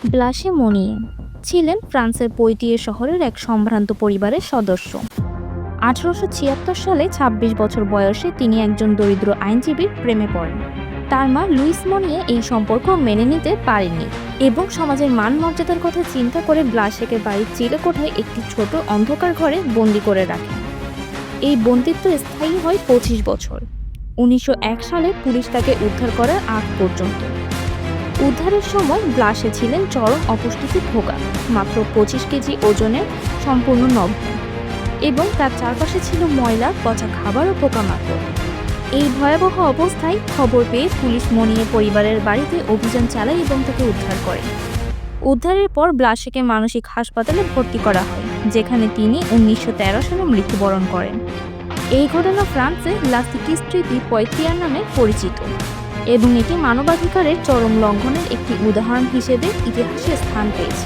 ব্লাসে মনিয়ে ছিলেন ফ্রান্সের পৈটিয়ে শহরের এক সম্ভ্রান্ত পরিবারের সদস্য। 1876 সালে ২৬ বছর বয়সে তিনি একজন দরিদ্র আইনজীবীর প্রেমে পড়েন। তার মা লুইস মনিয়ে এই সম্পর্ক মেনে নিতে পারেননি এবং সমাজের মান মর্যাদার কথা চিন্তা করে ব্লাশেকে বাড়ির চিলেকোঠায় একটি ছোট অন্ধকার ঘরে বন্দি করে রাখেন। এই বন্দিত্ব স্থায়ী হয় 25 বছর। 1901 সালে পুলিশ তাকে উদ্ধার করার আগ পর্যন্ত। উদ্ধারের সময় ব্লাসে ছিলেন চরম অপুষ্টিতে ভোগা, মাত্র 25 কেজি ওজনের, সম্পূর্ণ নগ্ন, এবং তার চারপাশে ছিল ময়লা, পচা খাবার ও পোকামাকড়। এই ভয়াবহ অবস্থায় খবর পেয়ে পুলিশ মনিয়ে পরিবারের বাড়িতে অভিযান চালায় এবং তাকে উদ্ধার করে। উদ্ধারের পর ব্লাশেকে মানসিক হাসপাতালে ভর্তি করা হয়, যেখানে তিনি 1913 সালে মৃত্যুবরণ করেন। এই ঘটনা ফ্রান্সে লা সিকিস্ট্রি দি পয়টিয়ার নামে পরিচিত এবং এটি মানবাধিকারের চরম লঙ্ঘনের একটি উদাহরণ হিসেবে ইতিহাসে স্থান পেয়েছে।